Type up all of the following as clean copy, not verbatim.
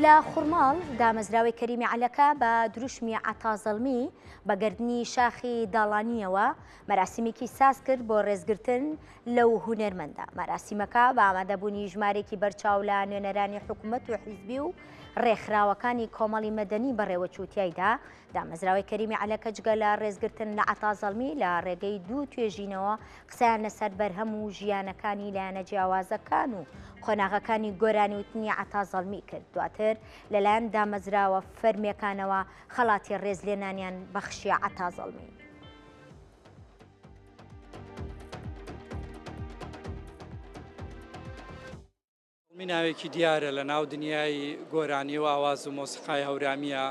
لە خوڕماڵ دامەزراوەی کەریمی عەلەکە بە دروشمی عەتازەڵمی بەگەردنی شاخی داڵانیەوە مەراسیمێکی ساز کرد بۆ ڕێزگرتن لەو هونەرمەندە. مەراسیمەکە بە ئامادەبوونی ژمارێکی بەرچاو لە نوێنەرانی حکوومەت و حیزبی و ڕێکخراوەکانی کۆمەڵی مەدەنی بەڕێوەچووتیایدا دامەزراوەی کەریمی عەلەکە جگە لە ڕێزگرتن لە عەتازەڵمی لە ڕێگەی دوو توێژینەوە قسەیان لەسەر بەرهەم و ژیانەکانی لایەنە جیاوازەکان و خۆناغەکانی گۆرانی وتنی عەتازەڵمی کرد. دواتر لەلایەن دامەزراوە فەرمیەکانەوە خەڵاتی ڕێزلێنانیان بەخشیە عەتازەڵمی. ناوێکی دیارە لە ناو دنیای گۆرانی و ئاواز و مۆسیقای هەورامیە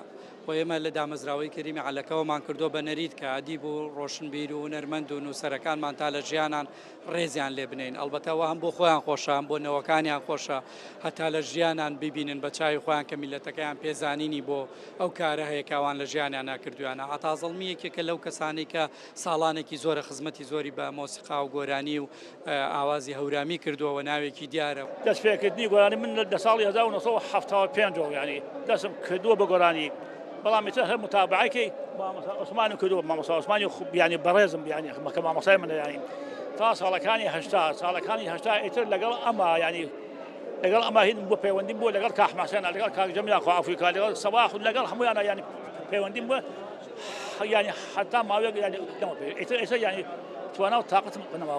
و ئێمە لە دامەزراوەی کەریمی عەلەکەوەمان کردووە بە نەرید کە ئەدیب و ڕۆشنبیر و هونەرمەند و نووسەرەکانمان تا لە ژیانان ڕێزیان لێ بنین. ئەلبەتەوە هەم بۆ خۆیان خۆشە هەم بۆ نەوەکانیان خۆشە هەتا لە ژیانان ببینن بە چاوی خۆیان کە میلەتەکەیان پێزانینی بۆ ئەو کارە هەیە کاوان لە ژیانیان ناکردویانە. عەتازەڵمی یەکێکە لەو کەسانەی کە ساڵانێکی زۆرە خزمەتی زۆری بە مۆسیقا و گۆرانی و ئاوازی هەورامی کردووە و ناوێکی دیارە. دەستپێکردنی گۆرانی من لە ساڵی 1975 ینی دەستم کردووە بە گۆرانی، بەڵام ئێستا هەر متابعەکەی مامۆستا عوسمانی کردووە. مامۆستا عوسمانی ینی بەڕێزم ینی کە مامۆستای منە ینی تا ساڵەکانی هەشتا ئیتر لەگەڵ ئەما ینی لەگەڵ ئەما هین بۆ پەیوەندیم بووە لەگەڵ کاک حەسەن لەگەڵ کاک جەمیل ئەفریقا لەگەڵ سەواح لەگەڵ هەموویانە ینی پەیوەندیم بووە ینی حتا ماوەیەک ینی ئیتر ینی توانە و تاقەتم بنەماوە.